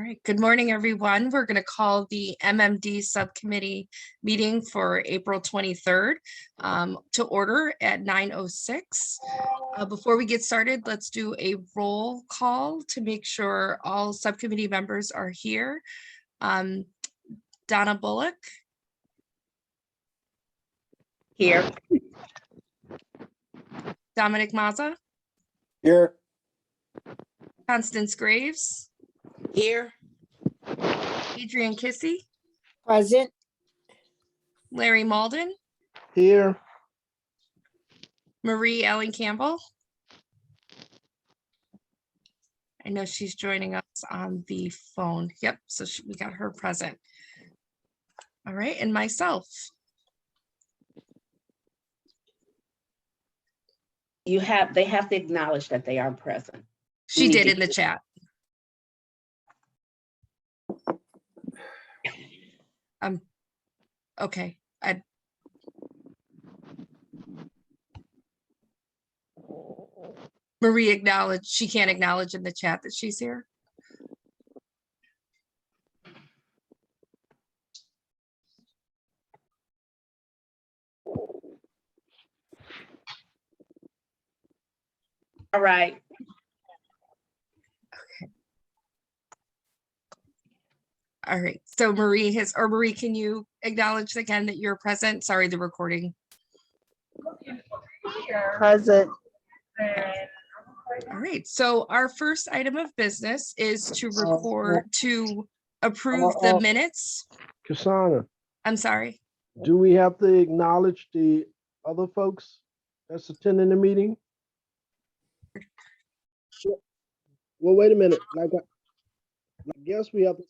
All right, good morning, everyone. We're going to call the MMD Subcommittee meeting for April 23rd to order at 9:06. Before we get started, let's do a roll call to make sure all subcommittee members are here. Donna Bullock. Here. Dominic Mazza. Here. Constance Graves. Here. Adrian Kissy. Present. Larry Malden. Here. Marie Ellen Campbell. I know she's joining us on the phone. Yep, so we got her present. All right, and myself. They have to acknowledge that they are present. She did in the chat. Okay. Marie acknowledged, she can't acknowledge in the chat that she's here. All right. Okay. All right, so Marie Marie, can you acknowledge again that you're present? Sorry, the recording. Present. All right, so our first item of business is to approve the minutes. Cassandra, I'm sorry. do we have to acknowledge the other folks that's attending the meeting? Well, wait a minute. I guess we have to.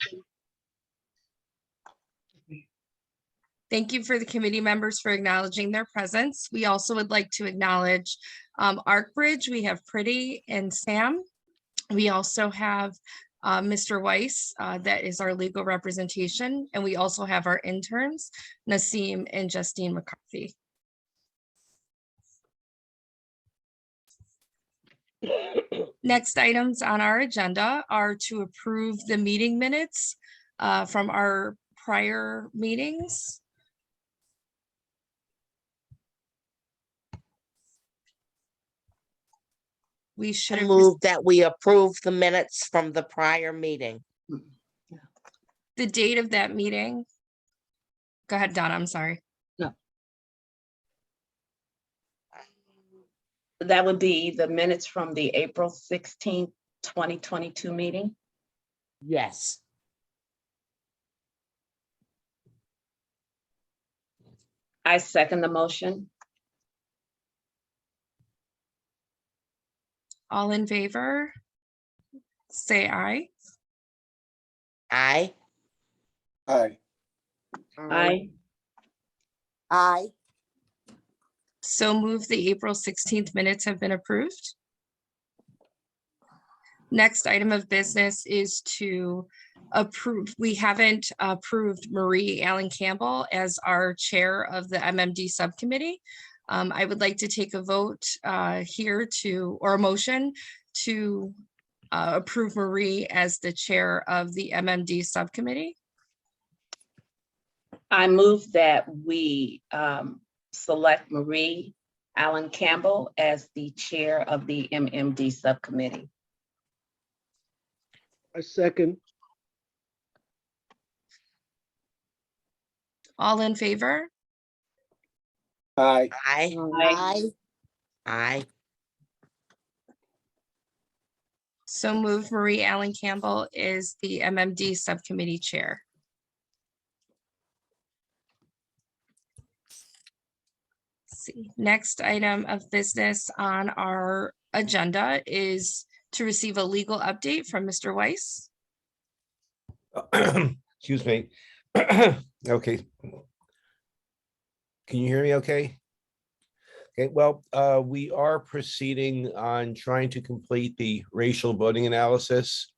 Thank you for the committee members for acknowledging their presence. We also would like to acknowledge ArcBridge. We have Pretty and Sam. We also have Mr. Weiss, that is our legal representation. And we also have our interns, Nasim and Justine McCarthy. Next items on our agenda are to approve the meeting minutes from our prior meetings. We should have moved that we approve the minutes from the prior meeting. the date of that meeting. Go ahead, Donna, I'm sorry. No. That would be the minutes from the April 16th, 2022 meeting. Yes. I second the motion. All in favor? Say aye. Aye. Aye. Aye. Aye. So move the April 16th minutes have been approved. Next item of business is to approve. We haven't approved Marie Allen Campbell as our chair of the MMD subcommittee. I would like to take a vote here or a motion to approve Marie as the chair of the MMD subcommittee. I move that we select Marie Allen Campbell as the chair of the MMD subcommittee. I second. All in favor? Aye. Aye. Aye. Aye. So move Marie Allen Campbell is the MMD subcommittee chair. Let's see, next item of business on our agenda is to receive a legal update from Mr. Weiss. Excuse me. Okay. Can you hear me okay? Okay, well, we are proceeding on trying to complete the racial voting analysis.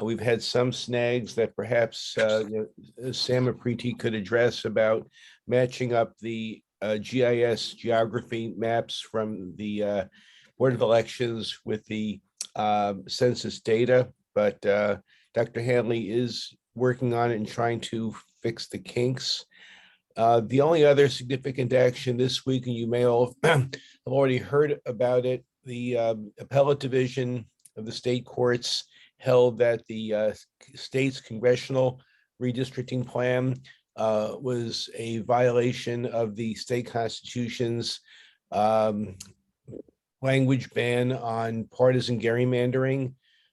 We've had some snags that perhaps Sam Apriti could address about matching up the GIS geography maps from the Board of Elections with the census data, but Dr. Hanley is working on it and trying to fix the kinks. The only other significant action this week, and you may all have already heard about it, the appellate division of the state courts held that the state's congressional redistricting plan was a violation of the state constitution's language ban on partisan gerrymandering.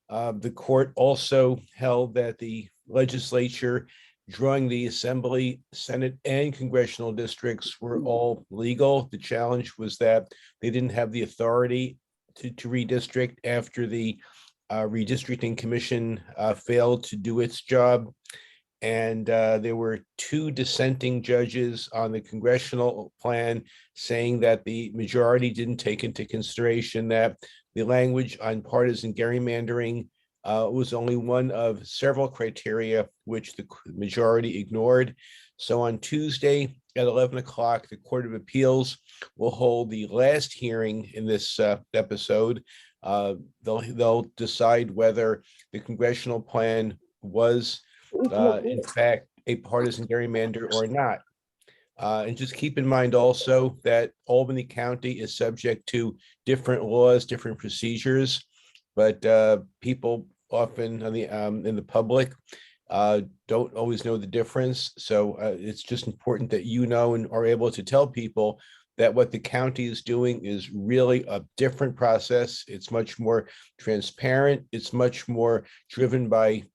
The court also held that the legislature drawing the Assembly, Senate, and congressional districts were all legal. The challenge was that they didn't have the authority to redistrict after the redistricting commission failed to do its job. And there were 2 dissenting judges on the congressional plan saying that the majority didn't take into consideration that the language on partisan gerrymandering was only one of several criteria which the majority ignored. So on Tuesday at 11 o'clock, the Court of Appeals will hold the last hearing in this episode. They'll decide whether the congressional plan was in fact a partisan gerrymander or not. And just keep in mind also that Albany County is subject to different laws, different procedures, but people often on the in the public don't always know the difference. So it's just important that you know and are able to tell people that what the county is doing is really a different process. It's much more transparent. It's much more driven by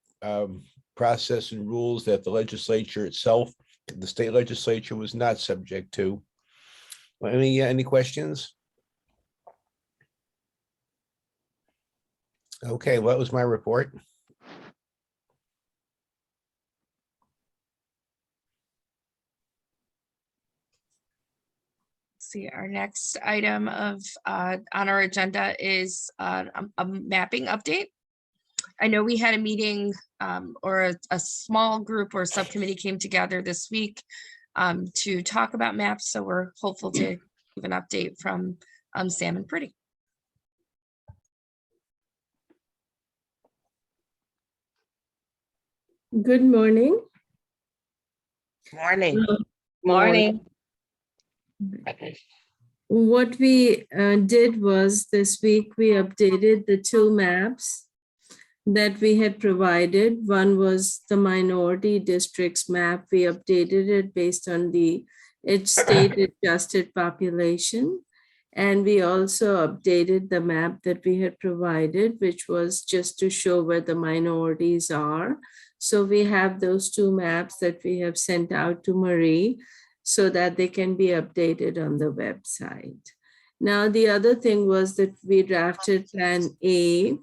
process and rules that the legislature itself, the state legislature, was not subject to. Any questions? Okay, well, that was my report. See, our next item of on our agenda is a mapping update. I know we had a meeting or a small group or subcommittee came together this week to talk about maps. So we're hopeful to give an update from Sam and Pretty. Good morning. Morning. Morning. What we did was this week we updated the 2 maps that we had provided. One was the minority districts map. We updated it based on its state adjusted population. And we also updated the map that we had provided, which was just to show where the minorities are. So we have those 2 maps that we have sent out to Marie so that they can be updated on the website. Now, the other thing was that we drafted Plan A,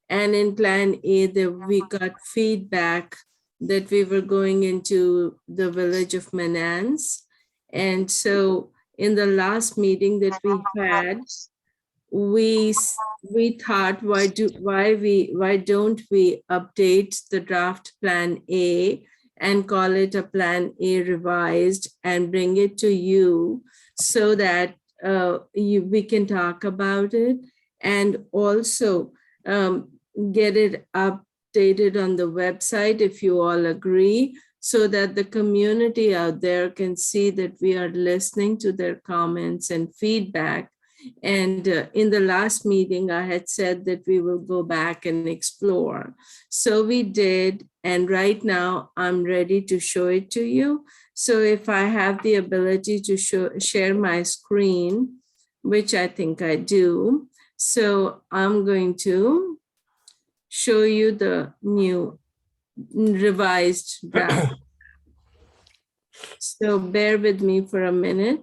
and in Plan A, we got feedback that we were going into the village of Menands. And so in the last meeting that we had, we thought, why don't we update the draft Plan A and call it a Plan A revised and bring it to you so that we can talk about it and also get it updated on the website if you all agree, so that the community out there can see that we are listening to their comments and feedback. And in the last meeting, I had said that we will go back and explore. So we did, and right now I'm ready to show it to you. So if I have the ability to share my screen, which I think I do, so I'm going to show you the new revised draft. So bear with me for a minute.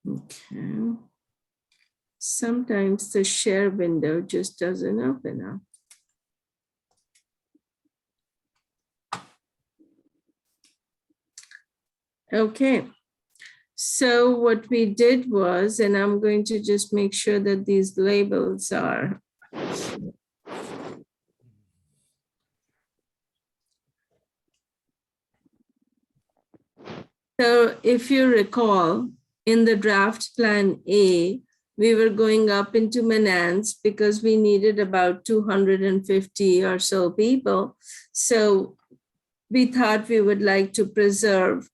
Okay. Sometimes the share window just doesn't open up. Okay, so what we did was, and I'm going to just make sure that these labels are. So if you recall, in the draft plan A, we were going up into Manans because we needed about 250 or so people. So we thought we would like to preserve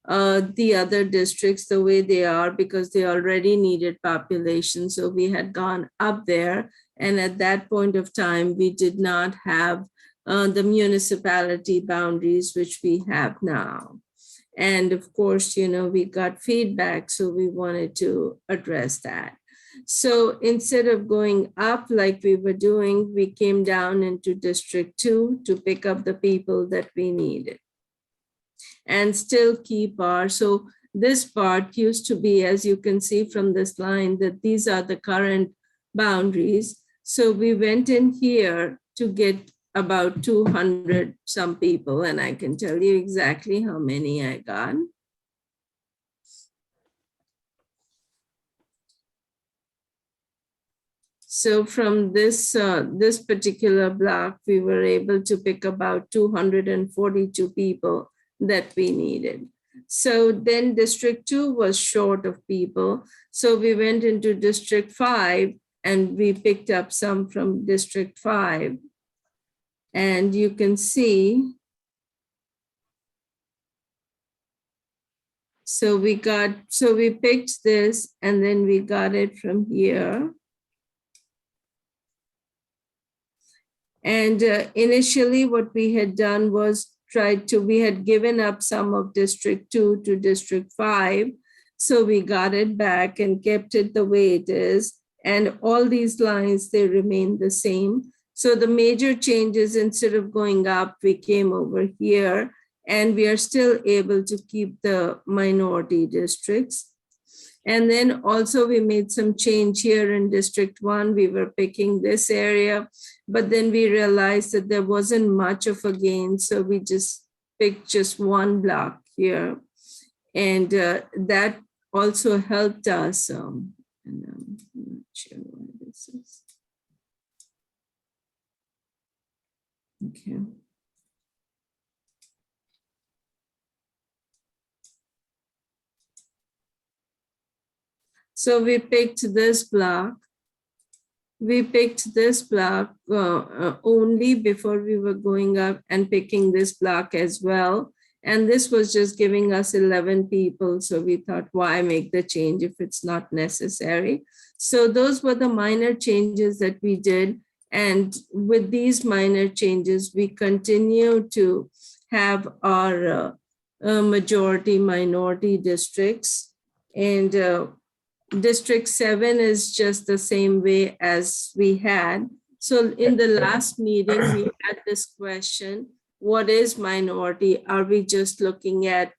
the other districts the way they are because they already needed population. So we had gone up there. And at that point of time, we did not have the municipality boundaries, which we have now. And of course, we got feedback, so we wanted to address that. So instead of going up like we were doing, we came down into District 2 to pick up the people that we needed and still keep so this part used to be, as you can see from this line, that these are the current boundaries. So we went in here to get about 200 some people, and I can tell you exactly how many I got. So from this particular block, we were able to pick about 242 people that we needed. So then District 2 was short of people. So we went into District 5 and we picked up some from District 5. And you can see, so we picked this and then we got it from here. And initially what we had done was we had given up some of District 2 to District 5. So we got it back and kept it the way it is. And all these lines, they remain the same. So the major changes, instead of going up, we came over here and we are still able to keep the minority districts. And then also we made some change here in District 1. We were picking this area, but then we realized that there wasn't much of a gain. So we just picked just one block here. And that also helped us. And I'm not sure why this is. Okay. So we picked this block. We picked this block only before we were going up and picking this block as well. And this was just giving us 11 people. So we thought, why make the change if it's not necessary? So those were the minor changes that we did. And with these minor changes, we continue to have our majority minority districts. And District 7 is just the same way as we had. So in the last meeting, we had this question, what is minority? Are we just looking at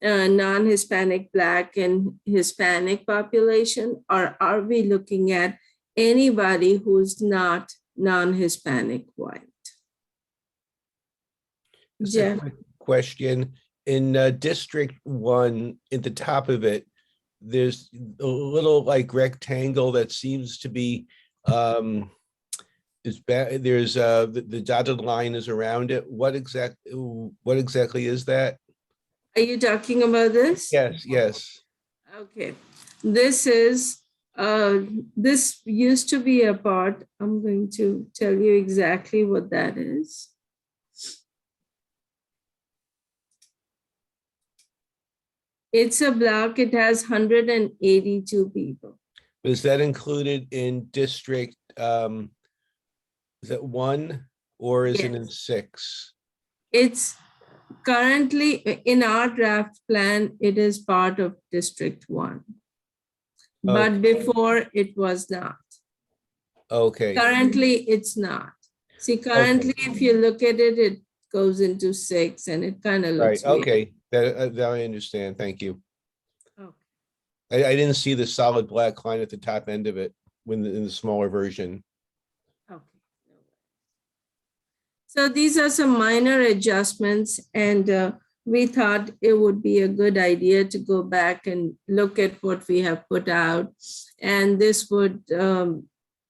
non-Hispanic, Black and Hispanic population? Or are we looking at anybody who's not non-Hispanic white? Just a quick question. In District 1, at the top of it, there's a little like rectangle that seems to be there's the dotted line is around it. What exactly is that? Are you talking about this? Yes. Okay, this is this used to be a part. I'm going to tell you exactly what that is. It's a block. It has 182 people. Is that included in District, is it 1 or is it in Yes. 6? It's currently in our draft plan, it is part of District 1. But Okay. before it was not. Okay, Currently, it's not. See, currently, if you look at it, it goes into 6 and it kind of right, looks weird. okay, that I understand, thank you. Okay. I didn't see the solid black line at the top end of it when in the smaller version. Okay. So these are some minor adjustments, and we thought it would be a good idea to go back and look at what we have put out. And this would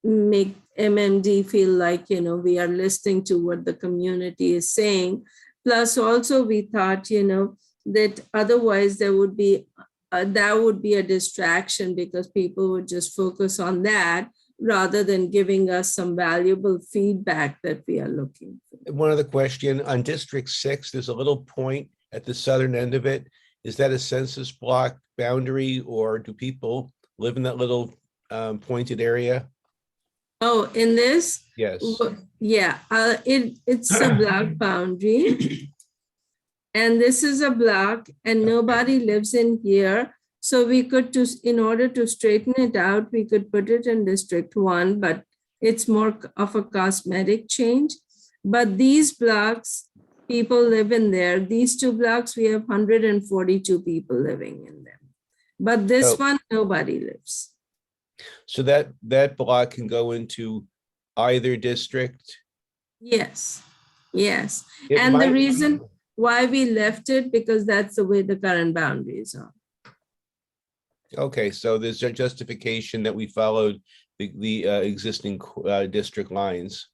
make MMD feel like, we are listening to what the community is saying. Plus also we thought, that otherwise there would be, that would be a distraction because people would just focus on that rather than giving us some valuable feedback that we are looking for. One other question on District 6, there's a little point at the southern end of it. Is that a census block boundary, or do people live in that little pointed area? Oh, in this? Yes. Yeah, it's a block boundary. And this is a block and nobody lives in here. So we could in order to straighten it out, we could put it in District 1, but it's more of a cosmetic change. But these blocks, people live in there. These two blocks, we have 142 people living in them. But this Oh. one, nobody lives. So that block can go into either district? Yes, yes. It And the might- reason why we left it, because that's the way the current boundaries are. Okay, so there's a justification that we followed the existing district lines.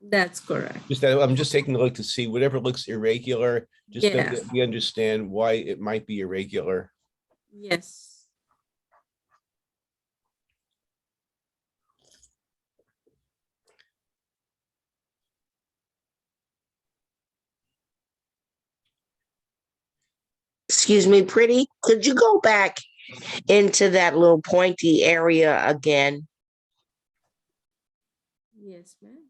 That's correct. Just that I'm just taking a look to see whatever looks irregular, just so Yeah. that we understand why it might be irregular. Yes. Excuse me, Pretty, could you go back into that little pointy area again? Yes, ma'am.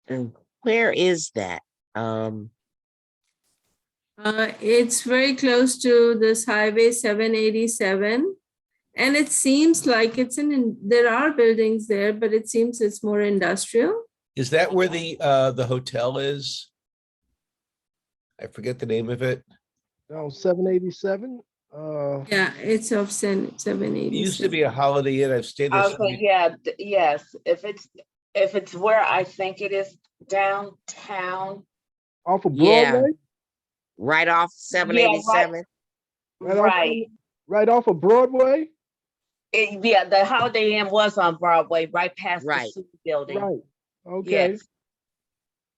And where is that? It's very close to this Highway 787. And it seems like there are buildings there, but it seems it's more industrial. Is that where the hotel is? I forget the name of it. Now, 787. Yeah, it's off 787. It used to be a Holiday Inn. I've stayed there. so Okay, many- yeah, yes, if it's where I think it is downtown, Off of Yeah. Broadway? Right off 787? Right off- right? Right off of Broadway? Yeah, the Holiday Inn was on Broadway, right past the Right. Super building. Right. Okay. Yes,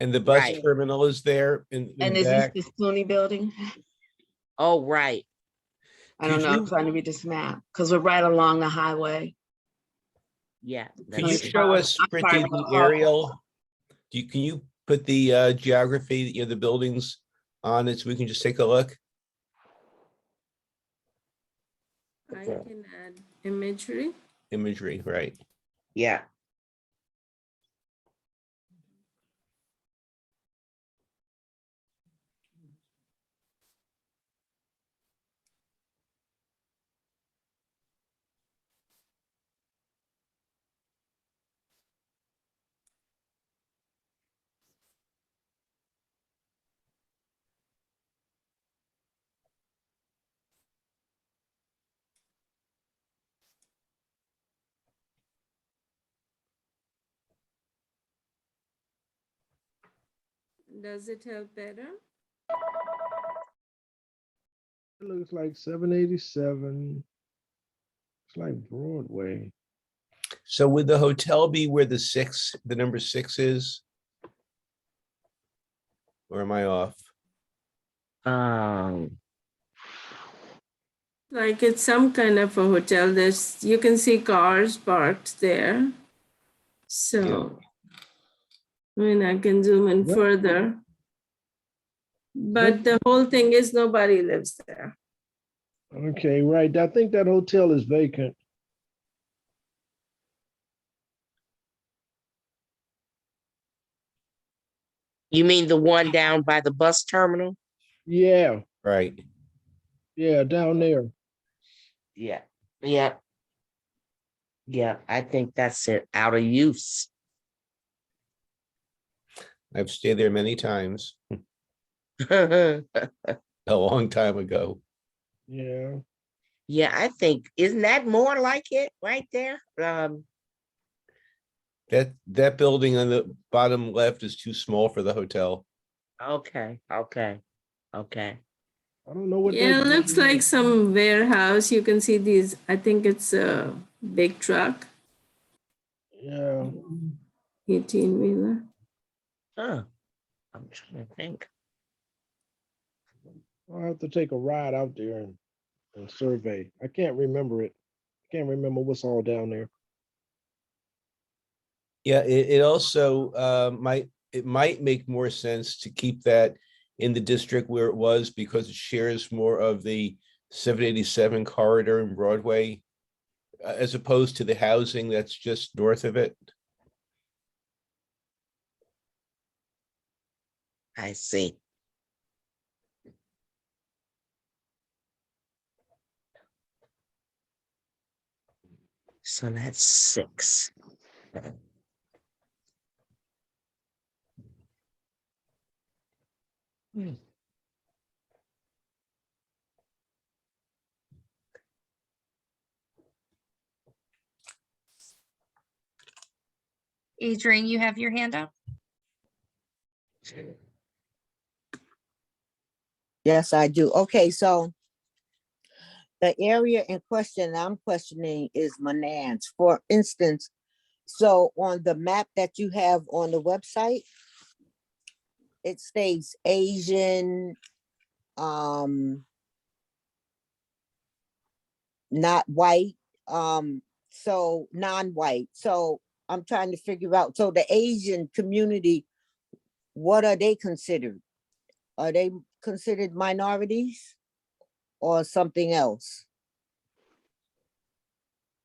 And the bus Right. terminal is there in and is back. this the SUNY building? Oh, right. I don't Could know, I'm you- trying to read this map, because we're right along the highway. Yeah. Can you that's it. show us, I'm Pretty, sorry, the but- aerial? Can you put the geography, the buildings on it so we can just take a look? I can add imagery. Imagery, right? Yeah. Does it help better? It looks like 787. It's like Broadway. So would the hotel be where the number 6 is? Or am I off? Like it's some kind of a hotel. You can see cars parked there. So, I mean, I can zoom in Yep. further. But the whole thing is nobody lives there. Okay, right. I think that hotel is vacant. You mean the one down by the bus terminal? Yeah, Right. yeah, down there. Yeah. Yeah. Yeah, I think that's it, out of use. I've stayed there many times, Yeah, a long time ago. Yeah. I think, isn't that more like it right there? That building on the bottom left is too small for the hotel. Okay. I don't know what. Yeah, that it looks building like is. some warehouse. You can see these, I think it's a big truck, Yeah. 18-wheeler. Huh. I'm trying to think. I'll have to take a ride out there and survey. I can't remember it. I can't remember what's all down there. Yeah, it also it might make more sense to keep that in the district where it was because it shares more of the 787 corridor and Broadway as opposed to the housing that's just north of it. I see. So that's 6. Adrian, you have your hand up? Yes, I do. Okay, so the area in question I'm questioning is Manans. For instance, so on the map that you have on the website, it states Asian, not white, so non-white. So I'm trying to figure out, so the Asian community, what are they considered? Are they considered minorities or something else?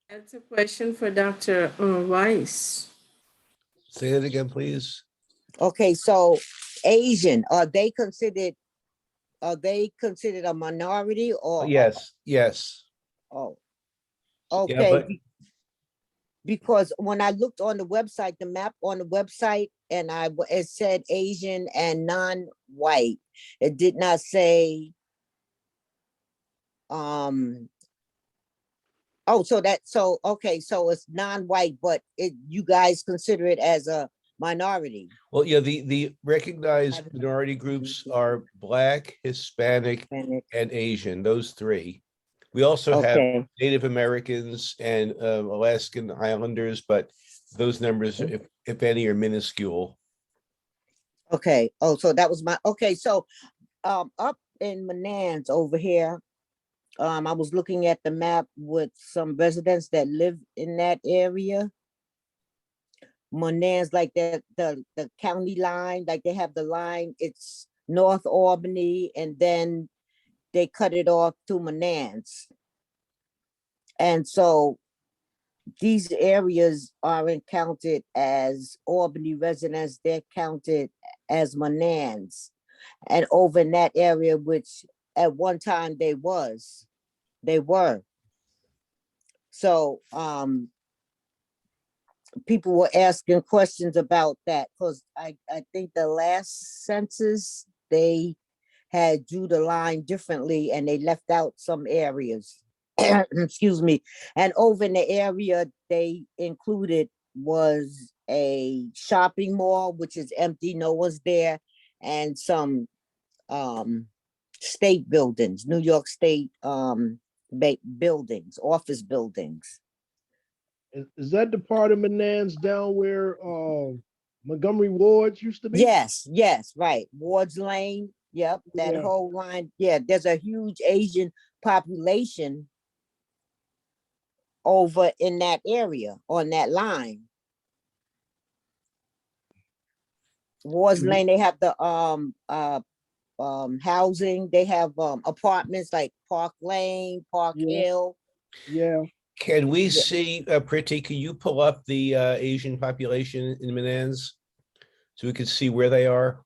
That's a question for Dr. Weiss. Say that again, please. Okay, so Asian, are they considered a minority or? Yes, yes. Oh, Yeah, okay, but because when I looked on the website, the map on the website, and it said Asian and non-white. It did not say, oh, okay, so it's non-white, but you guys consider it as a minority. well, yeah, the recognized minority groups are Black, Hispanic, Hispanic. and Asian, those three. We also have Okay, Native Americans and Alaskan Islanders, but those numbers, if any, are minuscule. okay. Oh, so that was okay, so up in Manans over here, I was looking at the map with some residents that live in that area. Manans, like the county line, like they have the line, it's North Albany, and then they cut it off to Manans. And so these areas aren't counted as Albany residents, they're counted as Manans. And over in that area, which at one time they were. So people were asking questions about that because I think the last census, they had drew the line differently and they left out some areas. Excuse me. And over in the area they included was a shopping mall, which is empty, no one's there, and some state buildings, New York State buildings, office buildings. Is that the part of Manans down where Montgomery Wards used to be? Yes, right. Ward's Lane. Yep, that Yeah. whole line. Yeah, there's a huge Asian population over in that area on that line. Ward's Lane, they have the housing, they have apartments like Park Lane, Park Yeah. Hill. Yeah. Can we Yeah. see, Priti, can you pull up the Asian population in Manans? So we can see where they are?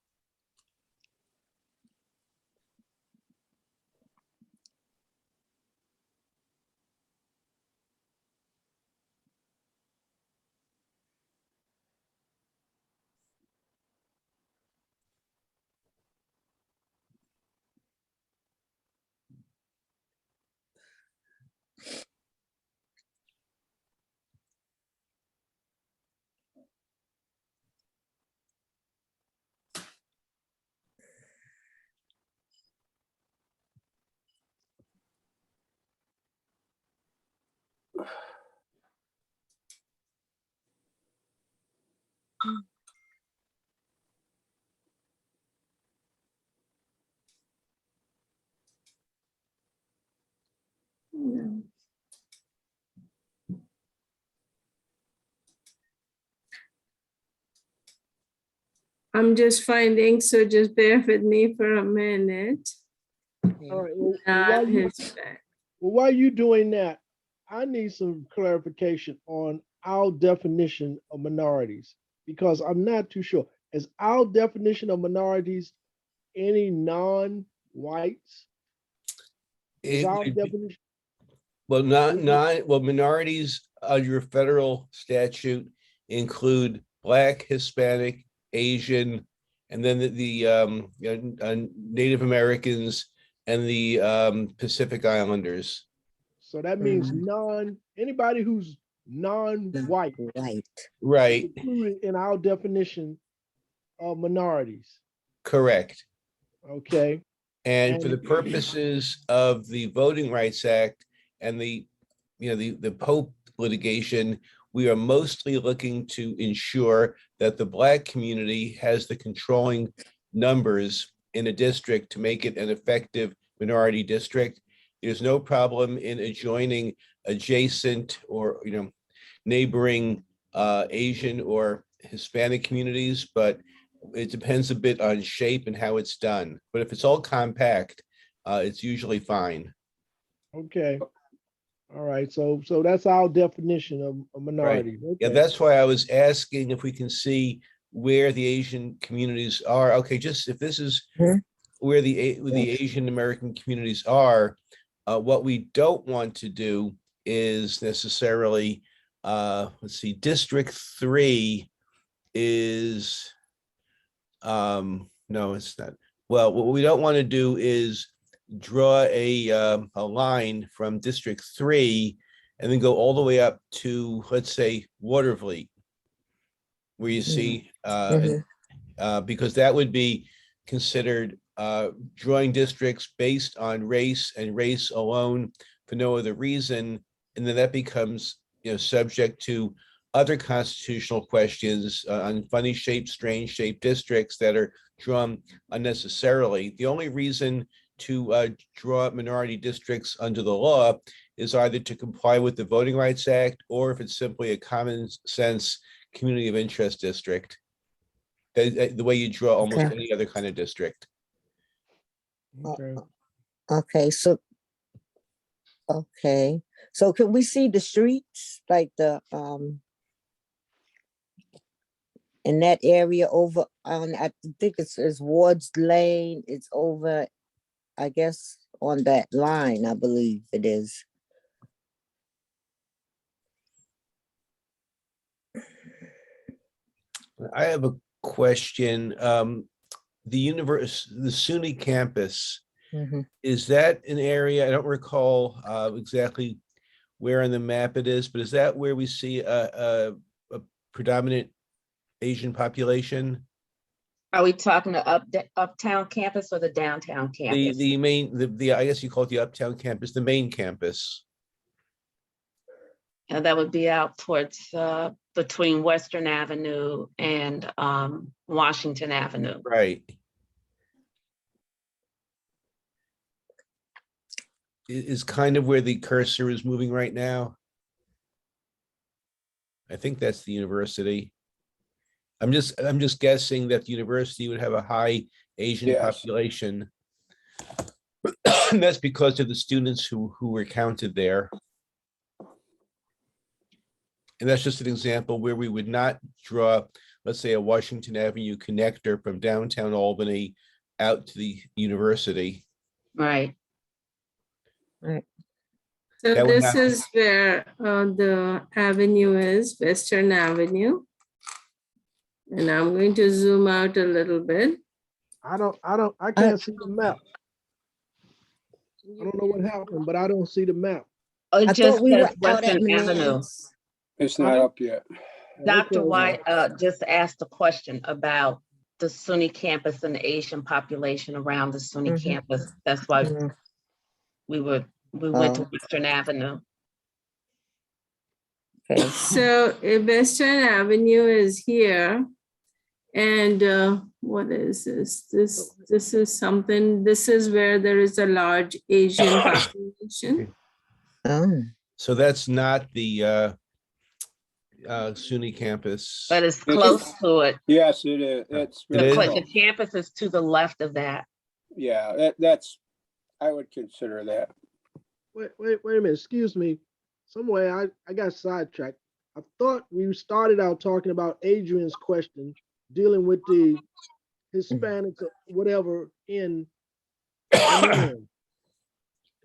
Yeah. I'm just finding, so just bear with me for a minute. All right, while you, Hispanic. while you doing that, I need some clarification on our definition of minorities, because I'm not too sure. Is our definition of minorities any non-whites? Is It our would be- definition? Well, well, minorities under federal statute include Black, Hispanic, Asian, and then Native Americans and the Pacific Islanders. So that means anybody who's non-white Right. Right, included in our definition of minorities. correct. Okay, And for And- the purposes of the Voting Rights Act and the Pope litigation, we are mostly looking to ensure that the Black community has the controlling numbers in a district to make it an effective minority district. There's no problem in adjoining adjacent or neighboring Asian or Hispanic communities, but it depends a bit on shape and how it's done. But if it's all compact, it's usually fine. okay. All right, so that's our definition of a minority. Yeah, Okay. that's why I was asking if we can see where the Asian communities are. Okay, just if this is Mhm. where the Asian American communities are, what we don't want to do is necessarily, let's see, District 3 is, no, it's not. Well, what we don't want to do is draw a line from District 3 and then go all the way up to, let's say, Watervliet, where you see, because that would be considered drawing districts based on race and race alone for no other reason. And then that becomes, subject to other constitutional questions on funny shaped, strange shaped districts that are drawn unnecessarily. The only reason to draw minority districts under the law is either to comply with the Voting Rights Act, or if it's simply a common sense community of interest district, the way you draw almost Okay. any other kind of district. Okay. Okay, so can we see the streets, like the in that area over on, I think it's Ward's Lane, it's over, I guess, on that line, I believe it is. I have a question. The SUNY campus, Mhm. is that an area? I don't recall exactly where on the map it is, but is that where we see a predominant Asian population? Are we talking the uptown campus or the downtown campus? The main, I guess you call it the uptown campus, the main campus. And that would be out towards between Western Avenue and Washington Avenue. Right. Is kind of where the cursor is moving right now. I think that's the university. I'm just guessing that the university would have a high Asian Yes. population. And that's because of the students who were counted there. And that's just an example where we would not draw, let's say, a Washington Avenue connector from downtown Albany out to the university. Right. So That would this not- is where the avenue is, Western Avenue. And I'm going to zoom out a little bit. I can't see the map. I don't know what happened, but I don't see the map. It I just thought we were says out at Western Avenue. Man's. It's not up yet. Dr. Okay. White just asked a question about the SUNY campus and the Asian population around the SUNY Mhm. campus. That's why Mhm. we went to Oh. Western Avenue. Okay. So Western Avenue is here. And what is this? This is something, this is where there is a large Asian population. Oh, So that's not the SUNY campus. But it's close to it. Yes, it is. It's It The, really is? the close. campus is to the left of that. Yeah, that's, I would consider that. Wait a minute, excuse me. Some way I got sidetracked. I thought we started out talking about Adrian's question, dealing with the Hispanics or whatever in Manan.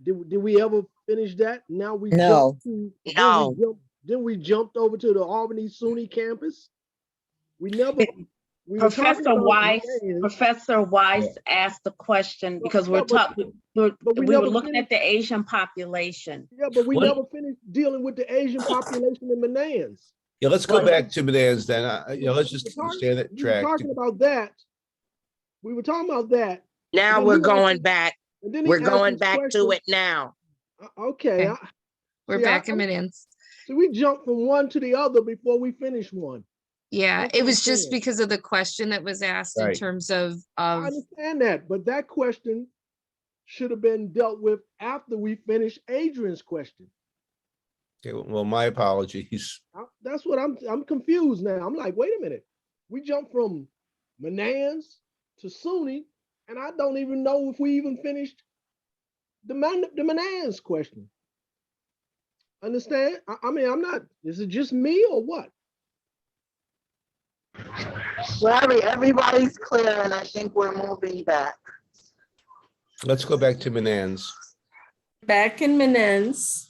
Did we ever finish that? Now we No. jumped to, No. then we jumped over to the Albany SUNY campus. We never, we were talking Professor about Weiss, Manans, Professor Weiss asked the question because yeah, we're talking, we we were never looking finished. at the Asian population. Yeah, but we What- never finished dealing with the Asian population in Manans. Yeah, let's go Well, back to Bonanza then. Let's just We were talking- stay on that we were track. talking about that. We were talking about that. Now then we're he going asked- back. And then he We're asked going this back to question. it now. Okay. Okay. We're See, back in minutes. So we jumped from one to the other before we finished one. Yeah, That's it what was I'm just saying. because of the question that was asked in Right. terms of, I understand that, but that question should have been dealt with after we finished Adrian's question. Okay, well, my apologies. That's what I'm confused now. I'm like, wait a minute. We jumped from Manans to SUNY, and I don't even know if we even finished the Manans question. Understand? I mean, I'm not, is it just me or what? Larry, everybody's clear, and I think we're moving back. Let's go back to Bonanza. Back in Manans.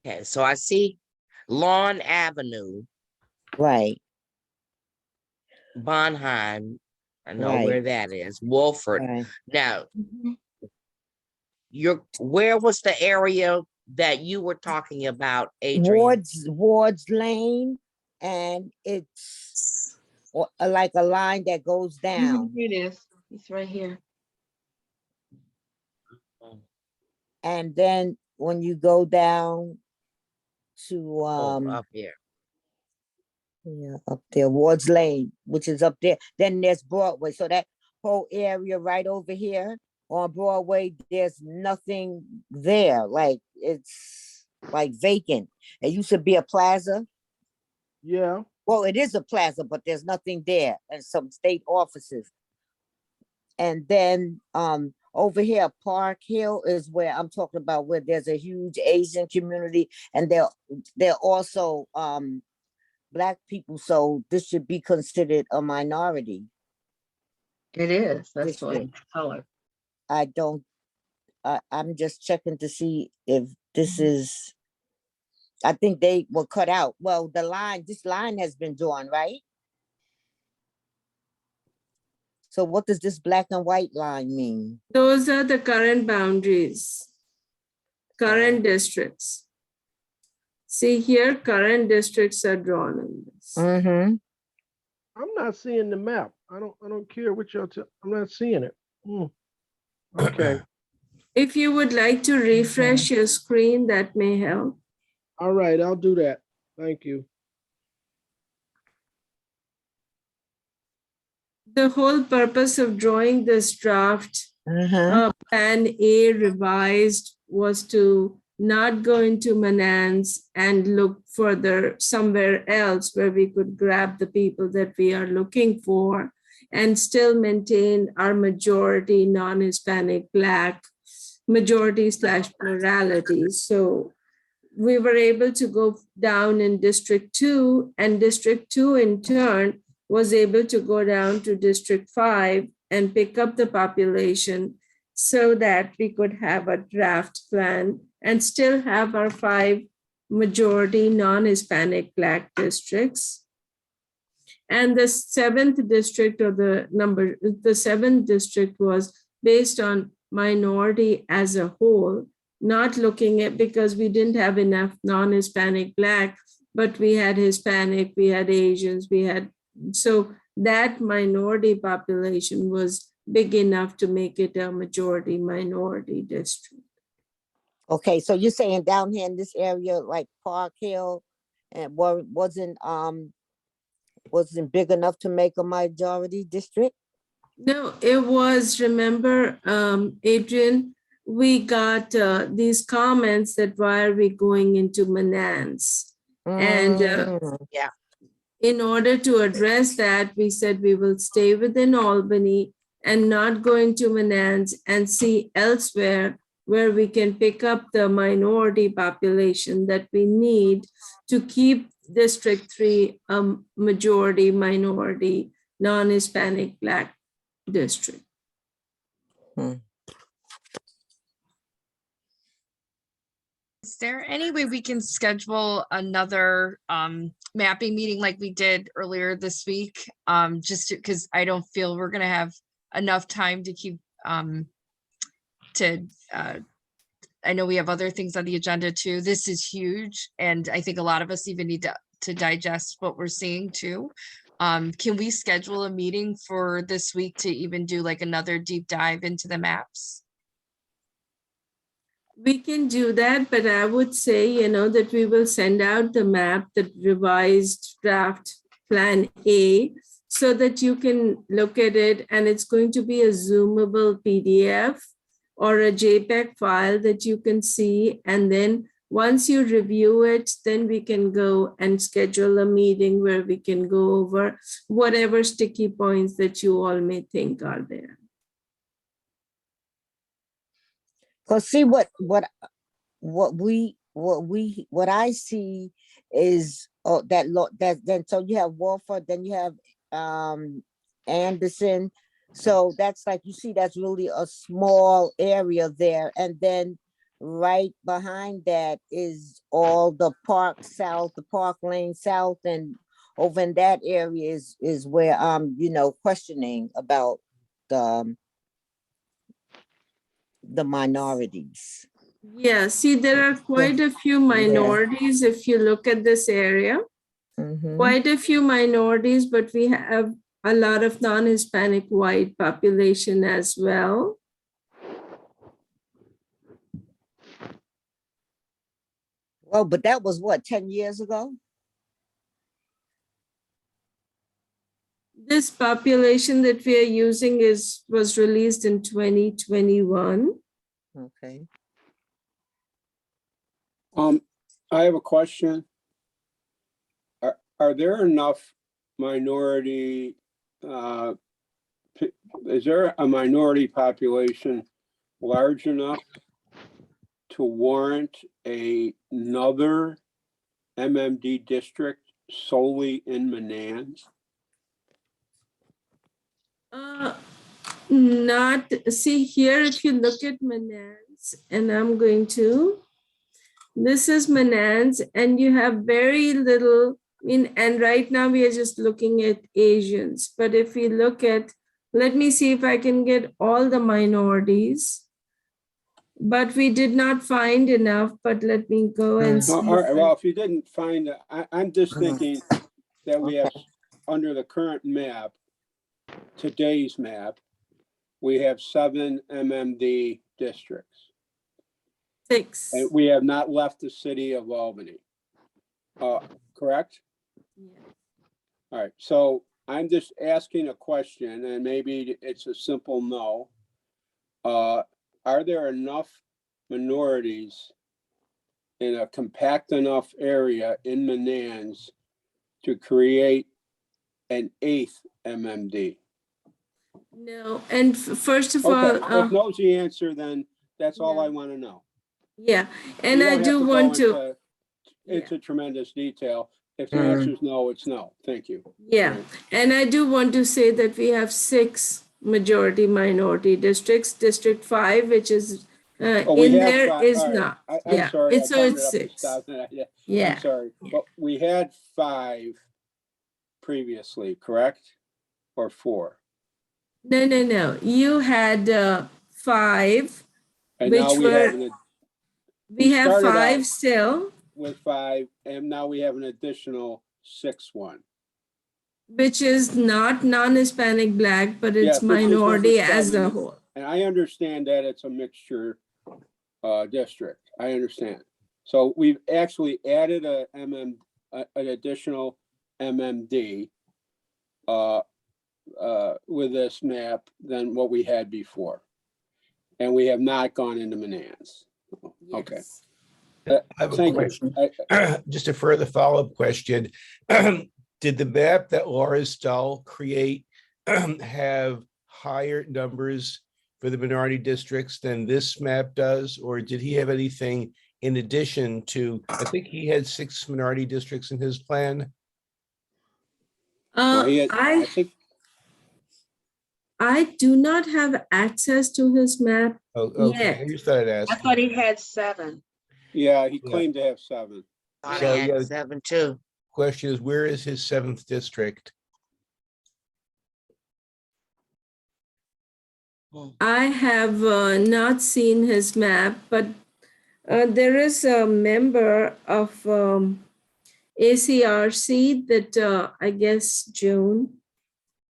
Okay, so I see Lawn Avenue, right, Bonheim. I know Right. where that is, Wolford. right. Now, where was the area that you were talking about, Adrian? Ward's Lane, and it's like a line that goes down. Here it is. It's right here. And then when you go down to Oh, up here. yeah, up there, Ward's Lane, which is up there, then there's Broadway. So that whole area right over here on Broadway, there's nothing there. Like it's like vacant. It used to be a plaza. Yeah. Well, it is a plaza, but there's nothing there, and some state offices. And then over here, Park Hill is where I'm talking about, where there's a huge Asian community, and they're also Black people. So this should be considered a minority. It is. That's what District. it's color. I'm just checking to see if this is, I think they were cut out. Well, this line has been drawn, right? So what does this black and white line mean? Those are the current boundaries, current districts. See here, current districts are drawn in this. Mm-hmm. I'm not seeing the map. I don't care what y'all I'm not seeing it. Okay. If you would like to refresh your screen, that may help. All right, I'll do that. Thank you. The whole purpose of drawing this draft Plan A revised was to not go into Manans and look further somewhere else where we could grab the people that we are looking for and still maintain our majority non-Hispanic Black majority / plurality. So we were able to go down in District 2, and District 2 in turn was able to go down to District 5 and pick up the population so that we could have a draft plan and still have our 5 majority non-Hispanic Black districts. And the 7th district, or the 7th district was based on minority as a whole, not looking at, because we didn't have enough non-Hispanic Black, but we had Hispanic, we had Asians, so that minority population was big enough to make it a majority minority district. Okay, so you're saying down here in this area, like Park Hill and wasn't big enough to make a majority district? No, it was, remember, Adrian, we got these comments that why are we going into Manans? And Mm, in order to address that, we said we will stay within Albany and not go into Manans and see elsewhere where we can pick up the minority population that we need to keep District 3 a majority minority non-Hispanic Black district. Is there any way we can schedule another mapping meeting like we did earlier this week? Just because I don't feel we're gonna have enough time to keep I know we have other things on the agenda too. This is huge, and I think a lot of us even need to digest what we're seeing too. Can we schedule a meeting for this week to even do like another deep dive into the maps? We can do that, but I would say, that we will send out the map, the revised draft plan A, so that you can look at it, and it's going to be a zoomable PDF or a JPEG file that you can see. And then once you review it, then we can go and schedule a meeting where we can go over whatever sticky points that you all may think are there. Cause see what I see is then so you have Wolford, then you have Anderson. So that's like, you see, that's really a small area there. And then right behind that is all the Park South, the Park Lane South, and over in that area is where I'm, questioning about the minorities. Yeah, see, there are quite a few minorities if you look at this area. Mhm. Quite a few minorities, but we have a lot of non-Hispanic white population as well. Well, but that was what, 10 years ago? This population that we are using was released in 2021. Okay. I have a question. Are there enough minority, is there a minority population large enough to warrant another MMD district solely in Manans? Not, see here, if you look at Manans, and I'm going to, this is Manans, and you have very little, and right now we are just looking at Asians. But if we look at, let me see if I can get all the minorities. But we did not find enough, but let me go and see. All right, well, if you didn't find it, I'm just thinking that we have, under the current map, today's map, we have 7 MMD districts. 6. And we have not left the city of Albany. Correct? Yeah. All right, so I'm just asking a question, and maybe it's a simple no. Are there enough minorities in a compact enough area in Manans to create an 8th MMD? No, and first of Okay, all, if no's the answer, then that's all yeah. I want to know. Yeah, and You I don't do have want go to. into tremendous detail. If the answer is no, it's no. Thank you. Yeah, Right. and I do want to say that we have 6 majority minority districts. District 5, which is We in had there, 5. is All right. not. I'm Yeah, sorry. it's I so counted it's up to 6. 1,000. Yeah. I'm sorry, but we had 5 previously, correct? Or 4? No. You had 5, And which now we were, have we have started 5 out still, with 5, and now we have an additional 6th one. which is not non-Hispanic Black, but it's Yes, which is number minority as 7. a whole. And I understand that it's a mixture district. I understand. So we've actually added a an additional MMD with this map than what we had before. And we have not gone into Manans. Okay. Yes. I have a Thank you. question. Just a further follow-up question. Did the map that Laura Stahl create have higher numbers for the minority districts than this map does? Or did he have anything in addition to, I think he had 6 minority districts in his plan? Well, he had, I I think, do not have access to his map Oh, okay. yet. I just thought I'd I ask. thought he had 7. yeah, he Yeah. claimed to have 7. Thought So, he had yeah. 7 too. Question is, where is his 7th district? I have not seen his map, but there is a member of ACRC that I guess June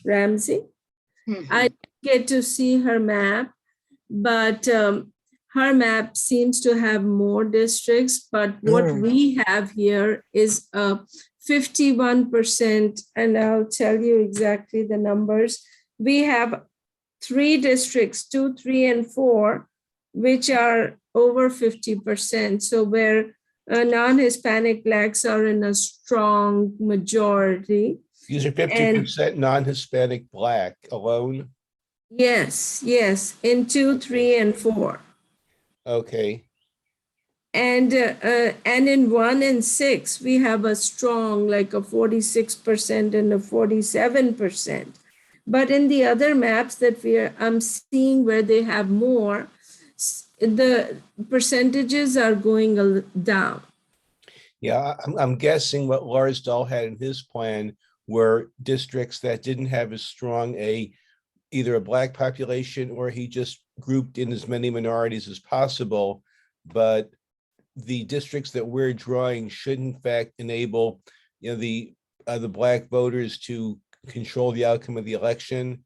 Ramsey. I get to see her map, but her map seems to have more districts. But what we have here is 51%, and I'll tell you exactly the numbers. We have 3 districts, 2, 3, and 4, which are over 50%. So where non-Hispanic Blacks are in a strong majority. These are 50% non-Hispanic Black alone? Yes, in 2, 3, and 4. Okay. And in 1 and 6, we have a strong, like a 46% and a 47%. But in the other maps that I'm seeing where they have more, the percentages are going down. Yeah, I'm guessing what Lars Dahl had in his plan were districts that didn't have as strong either a Black population, or he just grouped in as many minorities as possible. But the districts that we're drawing should in fact enable, the Black voters to control the outcome of the election.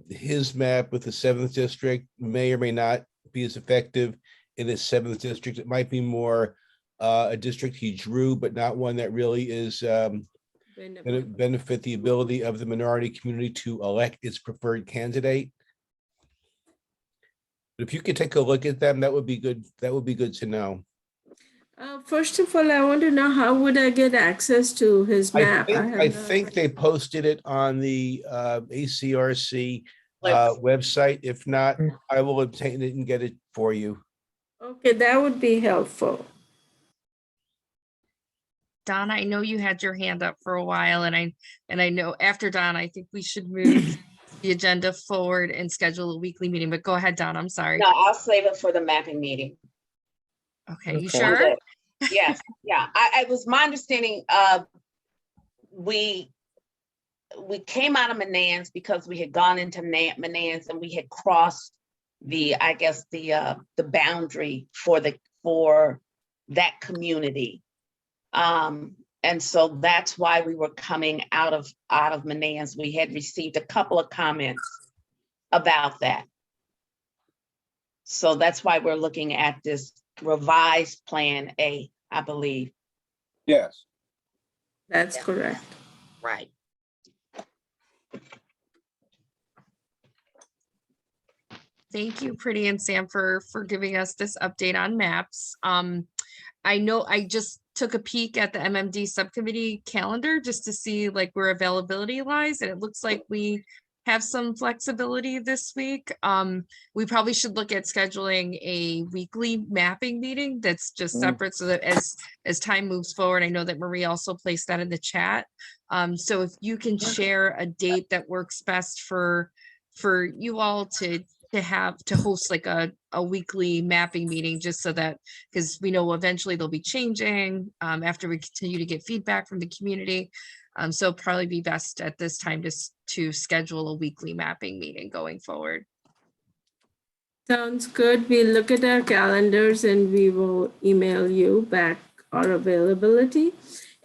His map with the 7th district may or may not be as effective in his 7th district. It might be more a district he drew, but not one that really is going to benefit the ability of the minority community to elect its preferred candidate. But if you could take a look at them, that would be good. That would be good to know. First of all, I want to know, how would I get access to his map? I think they posted it on the ACRC website. If not, I will obtain it and get it for you. Okay, that would be helpful. Donna, I know you had your hand up for a while, and I know after Donna, I think we should move the agenda forward and schedule a weekly meeting, but go ahead, Donna, I'm sorry. No, I'll save it for the mapping meeting. Okay, you Okay. sure? Yes, yeah. It was my understanding, we came out of Manans because we had gone into Manans and we had crossed the boundary for that community. And so that's why we were coming out of Manans. We had received a couple of comments about that. So that's why we're looking at this revised Plan A, I believe. yes. That's correct. Right. Thank you, Pretty and Sam, for giving us this update on maps. I know I just took a peek at the MMD subcommittee calendar just to see like where availability lies, and it looks like we have some flexibility this week. We probably should look at scheduling a weekly mapping meeting that's just separate, so that as time moves forward, I know that Marie also placed that in the chat. So if you can share a date that works best for you all to host like a weekly mapping meeting, just so that, because we know eventually they'll be changing after we continue to get feedback from the community. So it'll probably be best at this time to schedule a weekly mapping meeting going forward. Sounds good. We'll look at our calendars and we will email you back our availability.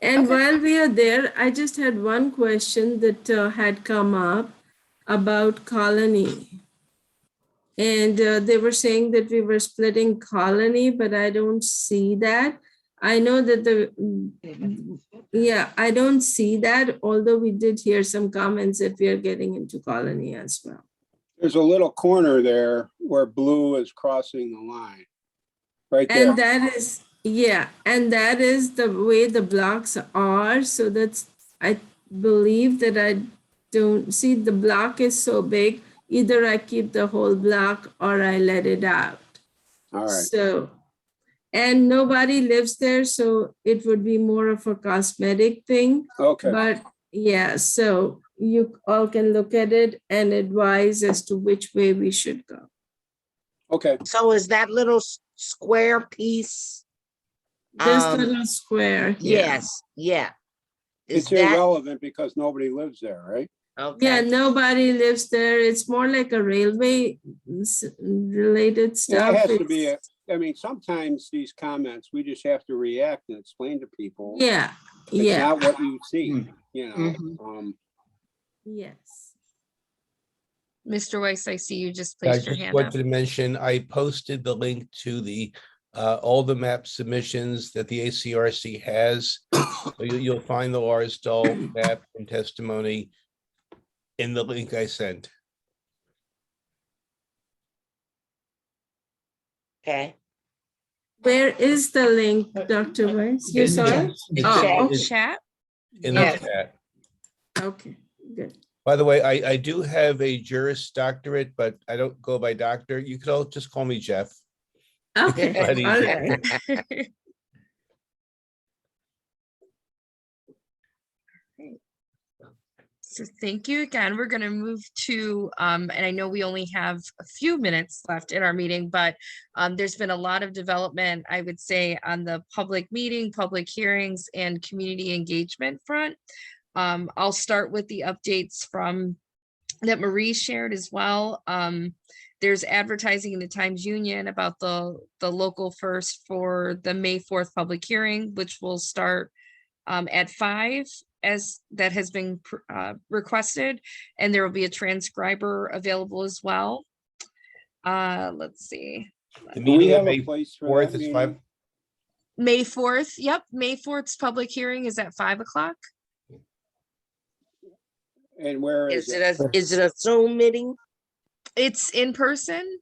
And Okay. while we are there, I just had one question that had come up about Colony. And they were saying that we were splitting Colony, but I don't see that. I know that I don't see that, although we did hear some comments that we are getting into Colony as well. There's a little corner there where blue is crossing the line. Right there. And that is, and that is the way the blocks are. So that's, I believe that I don't see the block is so big. Either I keep the whole block or I let it out. All right. So, and nobody lives there, so it would be more of a cosmetic thing. Okay. But yeah, so you all can look at it and advise as to which way we should go. Okay. So is that little square piece? This little square. Yes, yeah. Is It's that irrelevant because nobody lives there, right? okay? Yeah, nobody lives there. It's more like a railway related Yeah, stuff. it has to be. I mean, sometimes these comments, we just have to react and explain to people. Yeah, It's yeah, not what you see, you know. Mhm. yes. Mr. Weiss, I see you just I placed your just hand wanted up. to mention, I posted the link to the all the map submissions that the ACRC has. So you'll find the Larsdale map and testimony in the link I sent. Okay. Where is the link, Dr. Weiss? You saw it? Oh, Chat. Chat. In the Yes. chat. okay, good. By the way, I do have a Juris Doctorate, but I don't go by doctor. You could all just call me Jeff. Okay, Right, all easy. right. So thank you again. We're going to move to, and I know we only have a few minutes left in our meeting, but there's been a lot of development, I would say, on the public meeting, public hearings, and community engagement front. I'll start with the updates from that Marie shared as well. There's advertising in the Times Union about the local first for the May 4th public hearing, which will start at 5, as that has been requested, and there will be a transcriber available as well. Let's see. The Do we meeting have on a May place for 4th that is meeting? 5. May 4th. Yep, May 4th's public hearing is at 5 o'clock. And where Is is it a Zoom meeting? It's in person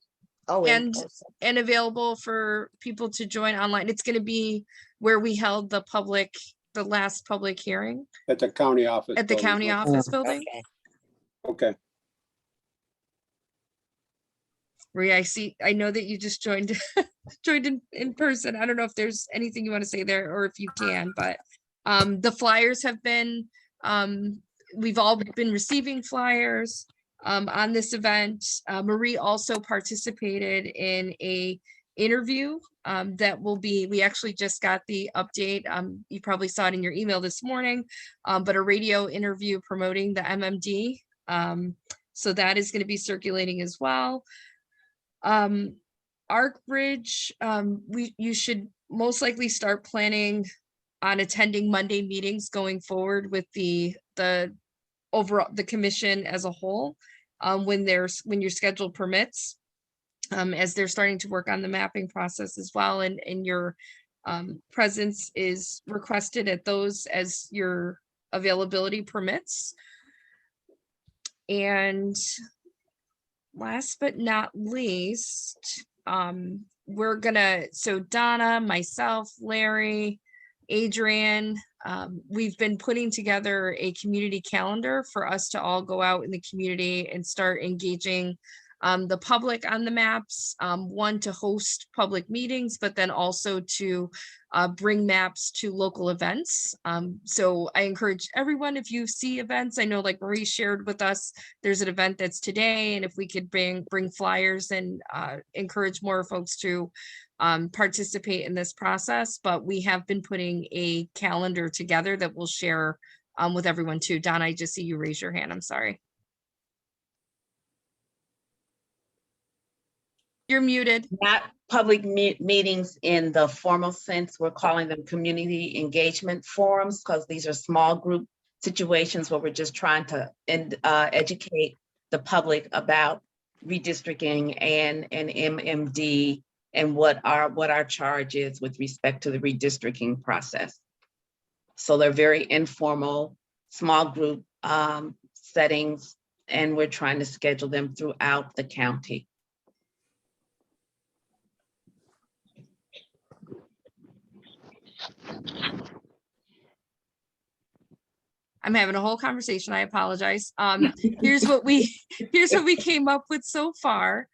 Oh, in and person. available for people to join online. It's going to be where we held the last public hearing at the county office? at the building? county office building. Okay. Okay. Maria, I know that you just joined in person. I don't know if there's anything you want to say there or if you can, but the flyers have been, we've all been receiving flyers on this event. Marie also participated in a interview that will be, we actually just got the update. You probably saw it in your email this morning, but a radio interview promoting the MMD. So that is going to be circulating as well. Arc Bridge, you should most likely start planning on attending Monday meetings going forward with the overall, the commission as a whole, when your schedule permits, as they're starting to work on the mapping process as well, and your presence is requested at those as your availability permits. And last but not least, so Donna, myself, Larry, Adrian, we've been putting together a community calendar for us to all go out in the community and start engaging the public on the maps, one, to host public meetings, but then also to bring maps to local events. So I encourage everyone, if you see events, I know like Marie shared with us, there's an event that's today, and if we could bring flyers and encourage more folks to participate in this process. But we have been putting a calendar together that we'll share with everyone too. Donna, I just see you raise your hand. I'm sorry. You're muted. Not public meetings in the formal sense. We're calling them community engagement forums because these are small group situations where we're just trying to educate the public about redistricting and MMD and what our charge is with respect to the redistricting process. So they're very informal, small group settings, and we're trying to schedule them throughout the county. I'm having a whole conversation. I apologize. Here's what we came up with so far.